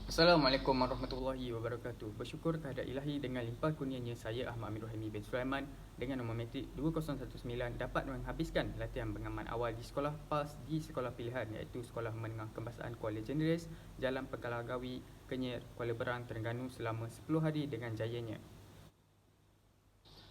Assalamualaikum warahmatullahi wabarakatuh. Bersyukur kehadrat ilahi dengan limpah kurnianya saya Ahmad Amin Rohimi bin Sulaiman dengan nombor matrik 2019 dapat menghabiskan latihan pengaman awal di sekolah PAS di sekolah pilihan iaitu Sekolah Menengah Kebangsaan Kuala Jenderis, Jalan Pengkalagawi, Kenyir, Kuala Berang, Terengganu selama 10 hari dengan jayanya.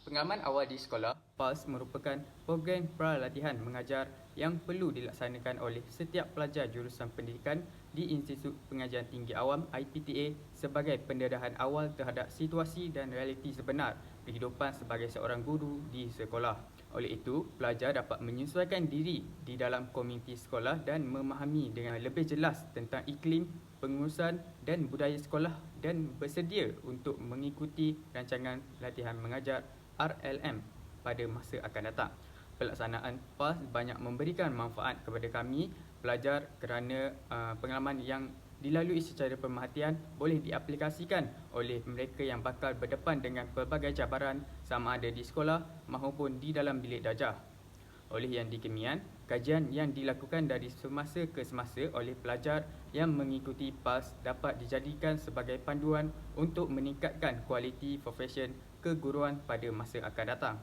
Pengalaman awal di sekolah PAS merupakan program pra-latihan mengajar yang perlu dilaksanakan oleh setiap pelajar jurusan pendidikan di Institut Pengajian Tinggi Awam IPTA sebagai pendedahan awal terhadap situasi dan realiti sebenar kehidupan sebagai seorang guru di sekolah. Oleh itu, pelajar dapat menyesuaikan diri di dalam komuniti sekolah dan memahami dengan lebih jelas tentang iklim, pengurusan dan budaya sekolah dan bersedia untuk mengikuti rancangan latihan mengajar RLM pada masa akan datang. Pelaksanaan PAS banyak memberikan manfaat kepada kami pelajar kerana pengalaman yang dilalui secara pemerhatian boleh diaplikasikan oleh mereka yang bakal berdepan dengan pelbagai cabaran sama ada di sekolah maupun di dalam bilik darjah. Oleh yang demikian, kajian yang dilakukan dari semasa ke semasa oleh pelajar yang mengikuti PAS dapat dijadikan sebagai panduan untuk meningkatkan kualiti profesion keguruan pada masa akan datang.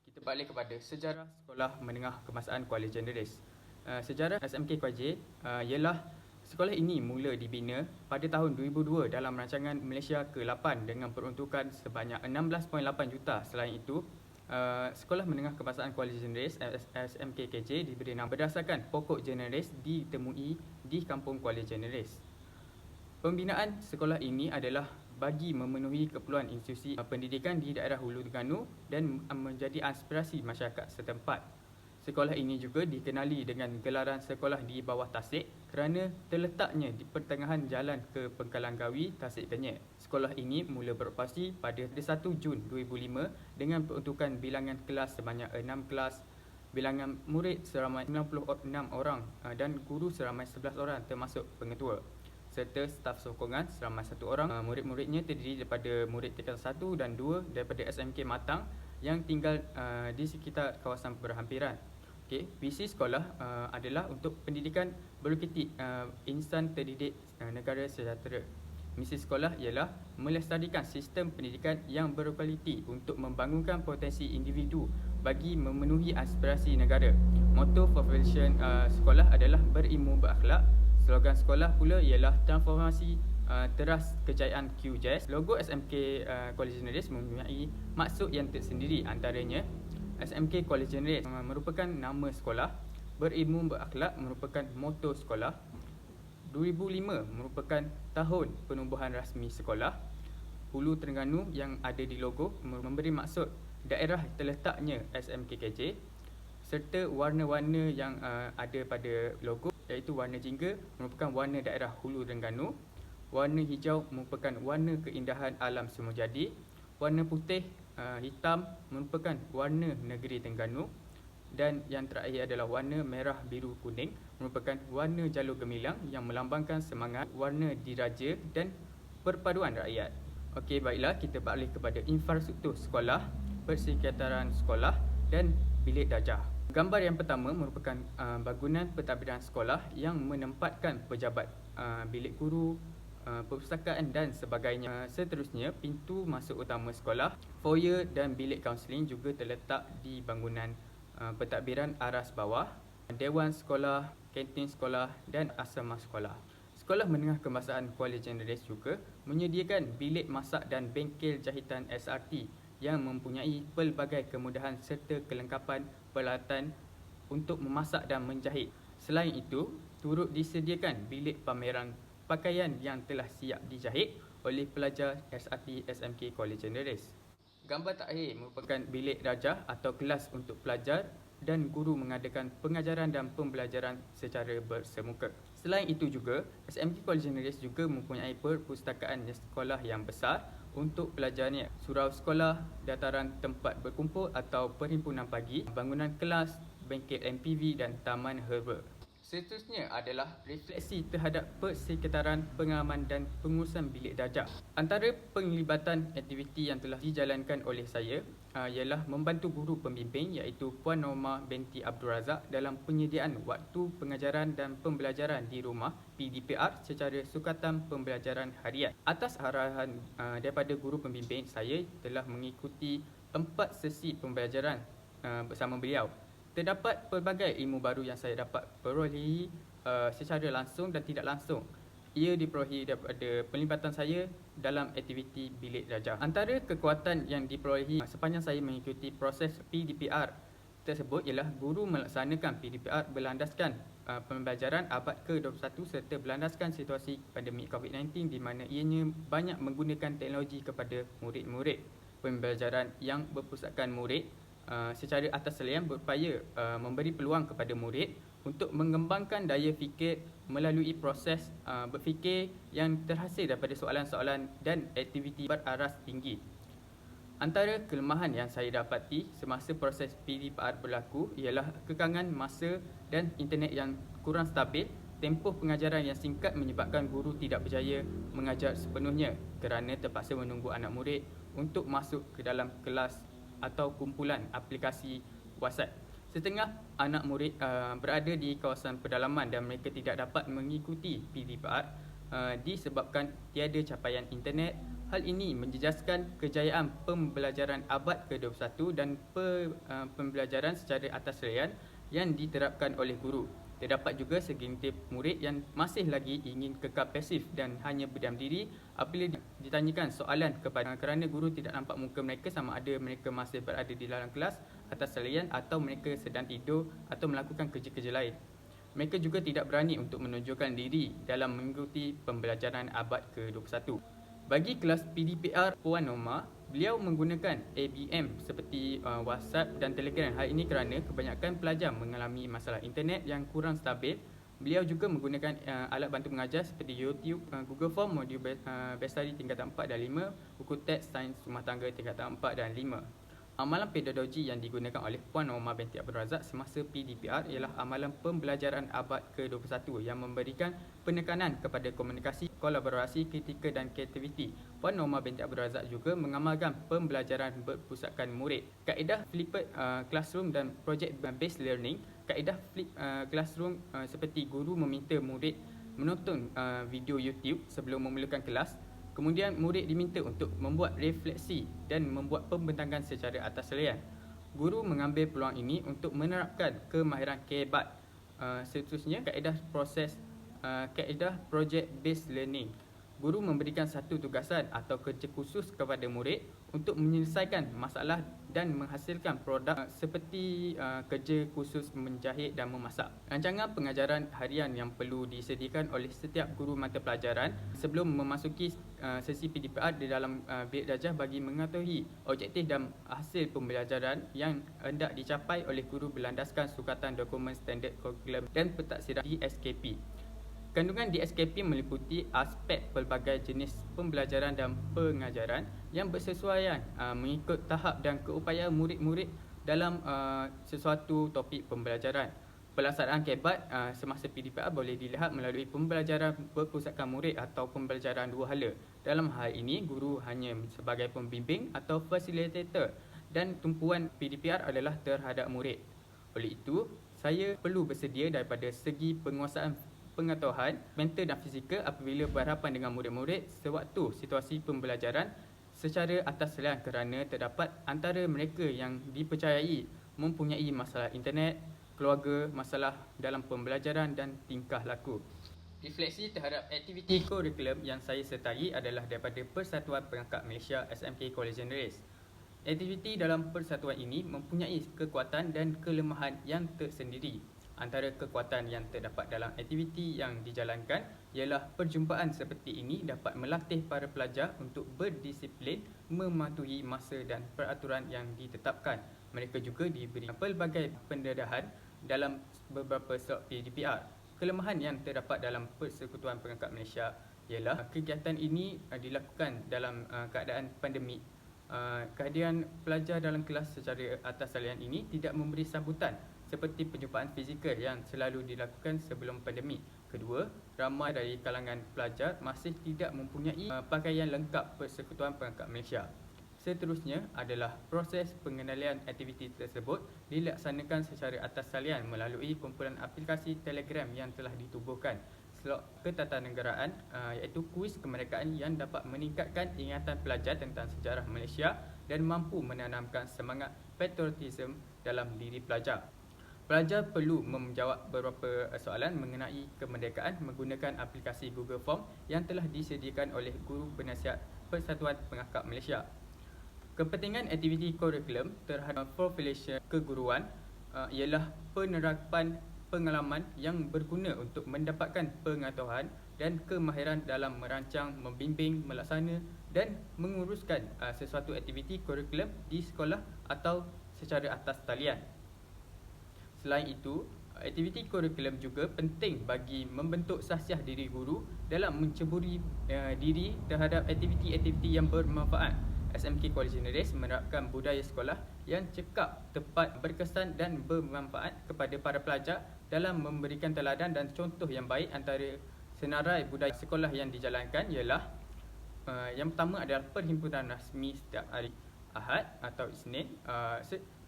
Kita balik kepada sejarah Sekolah Menengah Kebangsaan Kuala Jenderis. Sejarah SMK KJ ialah sekolah ini mula dibina pada tahun 2002 dalam rancangan Malaysia ke-8 dengan peruntukan sebanyak 16.8 juta. Selain itu, Sekolah Menengah Kebangsaan Kuala Jenderis SMK KJ diberi nama berdasarkan pokok Jenderis ditemui di Kampung Kuala Jenderis. Pembinaan sekolah ini adalah bagi memenuhi keperluan institusi pendidikan di daerah Hulu Terengganu dan menjadi aspirasi masyarakat setempat. Sekolah ini juga dikenali dengan gelaran sekolah di bawah tasik kerana terletaknya di pertengahan jalan ke Pengkalagawi, Tasik Kenyir. Sekolah ini mula beroperasi pada 1 Jun 2005 dengan peruntukan bilangan kelas sebanyak 6 kelas, bilangan murid seramai 96 orang dan guru seramai 11 orang termasuk pengetua, serta staf sokongan seramai 1 orang. Murid-muridnya terdiri daripada murid tingkatan 1 dan 2 daripada SMK Matang yang tinggal di sekitar kawasan berhampiran. Visi sekolah adalah untuk pendidikan berkualiti insan terdidik negara sejahtera. Misi sekolah ialah melestarikan sistem pendidikan yang berkualiti untuk membangunkan potensi individu bagi memenuhi aspirasi negara. Motto profession sekolah adalah berilmu berakhlak. Slogan sekolah pula ialah transformasi teras kejayaan QJAS. Logo SMK Kuala Jenderis mempunyai maksud yang tersendiri, antaranya SMK Kuala Jenderis merupakan nama sekolah, berilmu berakhlak merupakan motto sekolah, 2005 merupakan tahun penubuhan rasmi sekolah, Hulu Terengganu yang ada di logo memberi maksud daerah terletaknya SMK KJ, serta warna-warna yang ada pada logo iaitu warna jingga merupakan warna daerah Hulu Terengganu, warna hijau merupakan warna keindahan alam semua jadi, warna putih hitam merupakan warna negeri Terengganu, dan yang terakhir adalah warna merah biru kuning merupakan warna jalur gemilang yang melambangkan semangat, warna diraja dan perpaduan rakyat. Okey, baiklah, kita balik kepada infrastruktur sekolah, persekitaran sekolah dan bilik darjah. Gambar yang pertama merupakan bangunan pentadbiran sekolah yang menempatkan pejabat, bilik guru, perpustakaan dan sebagainya. Seterusnya, pintu masuk utama sekolah, foyer dan bilik kaunseling juga terletak di bangunan pentadbiran aras bawah, dewan sekolah, kantin sekolah dan asrama sekolah. Sekolah Menengah Kebangsaan Kuala Jenderis juga menyediakan bilik masak dan bengkel jahitan SRT yang mempunyai pelbagai kemudahan serta kelengkapan peralatan untuk memasak dan menjahit. Selain itu, turut disediakan bilik pameran pakaian yang telah siap dijahit oleh pelajar SRT SMK Kuala Jenderis. Gambar terakhir merupakan bilik darjah atau kelas untuk pelajar dan guru mengadakan pengajaran dan pembelajaran secara bersemuka. Selain itu juga, SMK Kuala Jenderis juga mempunyai perpustakaan sekolah yang besar untuk pelajarnya, surau sekolah, dataran tempat berkumpul atau perhimpunan pagi, bangunan kelas, bengkel MPV dan taman herba. Seterusnya adalah refleksi terhadap persekitaran, pengalaman dan pengurusan bilik darjah. Antara penglibatan aktiviti yang telah dijalankan oleh saya ialah membantu guru pembimbing iaitu Puan Norma binti Abdul Razak dalam penyediaan waktu pengajaran dan pembelajaran di rumah PDPR secara sukatan pembelajaran harian. Atas arahan daripada guru pembimbing, saya telah mengikuti 4 sesi pembelajaran bersama beliau. Terdapat pelbagai ilmu baru yang saya dapat perolehi secara langsung dan tidak langsung. Ia diperolehi daripada pelibatan saya dalam aktiviti bilik darjah. Antara kekuatan yang diperolehi sepanjang saya mengikuti proses PDPR tersebut ialah guru melaksanakan PDPR berlandaskan pembelajaran abad ke-21 serta berlandaskan situasi pandemik COVID-19 di mana ianya banyak menggunakan teknologi kepada murid-murid. Pembelajaran yang berpusatkan murid secara atas talian berupaya memberi peluang kepada murid untuk mengembangkan daya fikir melalui proses berfikir yang terhasil daripada soalan-soalan dan aktiviti beraras tinggi. Antara kelemahan yang saya dapati semasa proses PDPR berlaku ialah kekangan masa dan internet yang kurang stabil. Tempoh pengajaran yang singkat menyebabkan guru tidak berjaya mengajar sepenuhnya kerana terpaksa menunggu anak murid untuk masuk ke dalam kelas atau kumpulan aplikasi WhatsApp. Setengah anak murid berada di kawasan pedalaman dan mereka tidak dapat mengikuti PDPR disebabkan tiada capaian internet. Hal ini menjejaskan kejayaan pembelajaran abad ke-21 dan pembelajaran secara atas talian yang diterapkan oleh guru. Terdapat juga segelintir murid yang masih lagi ingin kekal pasif dan hanya berdiam diri apabila ditanyakan soalan kerana guru tidak nampak muka mereka sama ada mereka masih berada di dalam kelas atas talian atau mereka sedang tidur atau melakukan kerja-kerja lain. Mereka juga tidak berani untuk menunjukkan diri dalam mengikuti pembelajaran abad ke-21. Bagi kelas PDPR Puan Norma, beliau menggunakan ABM seperti WhatsApp dan Telegram. Hal ini kerana kebanyakan pelajar mengalami masalah internet yang kurang stabil. Beliau juga menggunakan alat bantu mengajar seperti YouTube, Google Form, modul Bestari tingkatan 4 dan 5, buku teks sains rumah tangga tingkatan 4 dan 5. Amalan pedagogi yang digunakan oleh Puan Norma binti Abdul Razak semasa PDPR ialah amalan pembelajaran abad ke-21 yang memberikan penekanan kepada komunikasi, kolaborasi, kritika dan kreativiti. Puan Norma binti Abdul Razak juga mengamalkan pembelajaran berpusatkan murid. Kaedah flipped classroom dan project based learning. Kaedah flipped classroom seperti guru meminta murid menonton video YouTube sebelum memulakan kelas. Kemudian murid diminta untuk membuat refleksi dan membuat pembentangan secara atas talian. Guru mengambil peluang ini untuk menerapkan kemahiran kebat. Seterusnya, kaedah project based learning. Guru memberikan satu tugasan atau kerja khusus kepada murid untuk menyelesaikan masalah dan menghasilkan produk seperti kerja khusus menjahit dan memasak. Rancangan pengajaran harian yang perlu disediakan oleh setiap guru mata pelajaran sebelum memasuki sesi PDPR di dalam bilik darjah bagi mengetahui objektif dan hasil pembelajaran yang hendak dicapai oleh guru berlandaskan sukatan dokumen standard kurikulum dan pentaksiran DSKP. Kandungan DSKP meliputi aspek pelbagai jenis pembelajaran dan pengajaran yang bersesuaian mengikut tahap dan keupayaan murid-murid dalam sesuatu topik pembelajaran. Pelaksanaan kebat semasa PDPR boleh dilihat melalui pembelajaran berpusatkan murid atau pembelajaran dua hala. Dalam hal ini, guru hanya sebagai pembimbing atau facilitator dan tumpuan PDPR adalah terhadap murid. Oleh itu, saya perlu bersedia daripada segi penguasaan pengetahuan mental dan fizikal apabila berhadapan dengan murid-murid sewaktu situasi pembelajaran secara atas talian kerana terdapat antara mereka yang dipercayai mempunyai masalah internet, keluarga, masalah dalam pembelajaran dan tingkah laku. Refleksi terhadap aktiviti kurikulum yang saya sertai adalah daripada Persatuan Perangkat Malaysia SMK Kuala Generis. Aktiviti dalam persatuan ini mempunyai kekuatan dan kelemahan yang tersendiri. Antara kekuatan yang terdapat dalam aktiviti yang dijalankan ialah perjumpaan seperti ini dapat melatih para pelajar untuk berdisiplin, mematuhi masa dan peraturan yang ditetapkan. Mereka juga diberi pelbagai pendedahan dalam beberapa slot PDPR. Kelemahan yang terdapat dalam Persekutuan Perangkat Malaysia ialah kegiatan ini dilakukan dalam keadaan pandemik. Kehadiran pelajar dalam kelas secara atas talian ini tidak memberi sambutan seperti perjumpaan fizikal yang selalu dilakukan sebelum pandemik. Kedua, ramai dari kalangan pelajar masih tidak mempunyai pakaian lengkap Persekutuan Perangkat Malaysia. Seterusnya adalah proses pengendalian aktiviti tersebut dilaksanakan secara atas talian melalui kumpulan aplikasi Telegram yang telah ditubuhkan. Slot ketatanegaraan iaitu kuis kemerdekaan yang dapat meningkatkan ingatan pelajar tentang sejarah Malaysia dan mampu menanamkan semangat patriotisme dalam diri pelajar. Pelajar perlu menjawab beberapa soalan mengenai kemerdekaan menggunakan aplikasi Google Form yang telah disediakan oleh Guru Penasihat Persatuan Pengakap Malaysia. Kepentingan aktiviti kurikulum terhadap profilasi keguruan ialah penerapan pengalaman yang berguna untuk mendapatkan pengetahuan dan kemahiran dalam merancang, membimbing, melaksana dan menguruskan sesuatu aktiviti kurikulum di sekolah atau secara atas talian. Selain itu, aktiviti kurikulum juga penting bagi membentuk sahsiah diri guru dalam menceburi diri terhadap aktiviti-aktiviti yang bermanfaat. SMK Kuala Generis menerapkan budaya sekolah yang cekap, tepat, berkesan dan bermanfaat kepada para pelajar dalam memberikan teladan dan contoh yang baik. Antara senarai budaya sekolah yang dijalankan ialah yang pertama adalah perhimpunan rasmi setiap hari Ahad atau Isnin.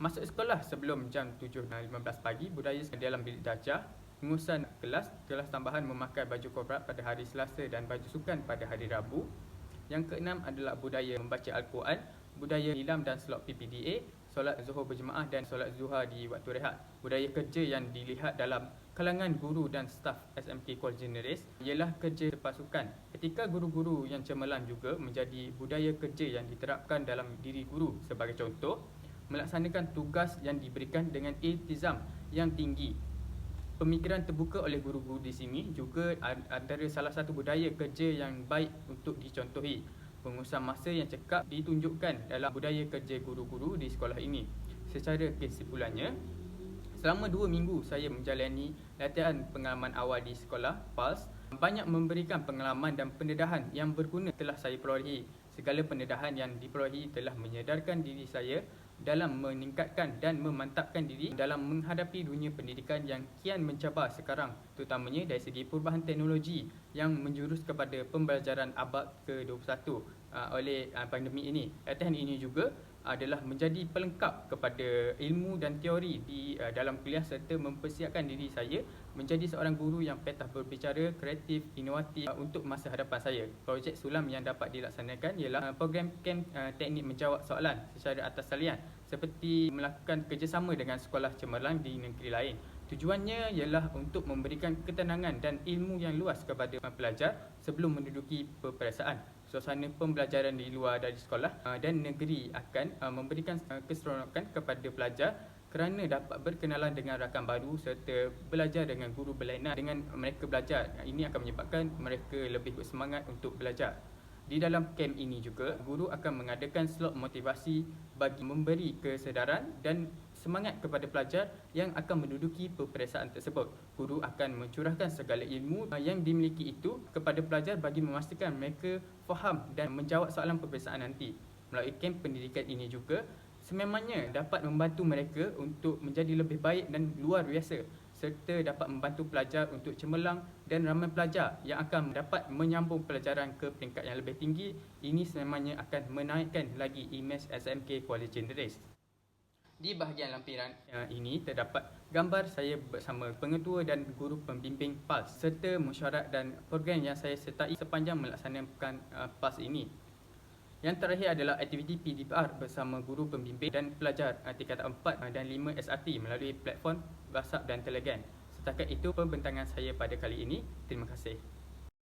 Masuk sekolah sebelum jam 7.15 pagi, budaya dalam bilik darjah, pengurusan kelas tambahan memakai baju korporat pada hari Selasa dan baju sukan pada hari Rabu. Yang keenam adalah budaya membaca Al-Quran, budaya nilam dan slot PPDA, solat zuhur berjemaah dan solat zuhur di waktu rehat. Budaya kerja yang dilihat dalam kalangan guru dan staf SMK Kuala Generis ialah kerja pasukan. Ketika guru-guru yang cemerlang juga menjadi budaya kerja yang diterapkan dalam diri guru. Sebagai contoh, melaksanakan tugas yang diberikan dengan iltizam yang tinggi. Pemikiran terbuka oleh guru-guru di sini juga antara salah satu budaya kerja yang baik untuk dicontohi. Pengurusan masa yang cekap ditunjukkan dalam budaya kerja guru-guru di sekolah ini. Secara kesimpulannya, selama 2 minggu saya menjalani latihan pengalaman awal di sekolah PALS. Banyak memberikan pengalaman dan pendedahan yang berguna telah saya perolehi. Segala pendedahan yang diperolehi telah menyedarkan diri saya dalam meningkatkan dan memantapkan diri dalam menghadapi dunia pendidikan yang kian mencabar sekarang, terutamanya dari segi perubahan teknologi yang menjurus kepada pembelajaran abad ke-21 oleh pandemik ini. Latihan ini juga adalah menjadi pelengkap kepada ilmu dan teori di dalam kuliah serta mempersiapkan diri saya menjadi seorang guru yang patah berbicara, kreatif, inovatif untuk masa hadapan saya. Projek sulam yang dapat dilaksanakan ialah program kem teknik menjawab soalan secara atas talian seperti melakukan kerjasama dengan sekolah cemerlang di negeri lain. Tujuannya ialah untuk memberikan ketenangan dan ilmu yang luas kepada pelajar sebelum menduduki peperiksaan. Suasana pembelajaran di luar dari sekolah dan negeri akan memberikan keseronokan kepada pelajar kerana dapat berkenalan dengan rakan baru serta belajar dengan guru berlainan dengan mereka belajar. Ini akan menyebabkan mereka lebih bersemangat untuk belajar. Di dalam kem ini juga, guru akan mengadakan slot motivasi bagi memberi kesedaran dan semangat kepada pelajar yang akan menduduki peperiksaan tersebut. Guru akan mencurahkan segala ilmu yang dimiliki itu kepada pelajar bagi memastikan mereka faham dan menjawab soalan peperiksaan nanti. Melalui kem pendidikan ini juga sememangnya dapat membantu mereka untuk menjadi lebih baik dan luar biasa serta dapat membantu pelajar untuk cemerlang dan ramai pelajar yang akan dapat menyambung pelajaran ke peringkat yang lebih tinggi. Ini sememangnya akan menaikkan lagi imej SMK Kuala Generis. Di bahagian lampiran ini terdapat gambar saya bersama pengetua dan guru pembimbing PALS serta mesyuarat dan program yang saya sertai sepanjang melaksanakan PALS ini. Yang terakhir adalah aktiviti PDPR bersama guru pembimbing dan pelajar tingkatan 4 dan 5 SRT melalui platform WhatsApp dan Telegram. Setakat itu pembentangan saya pada kali ini. Terima kasih.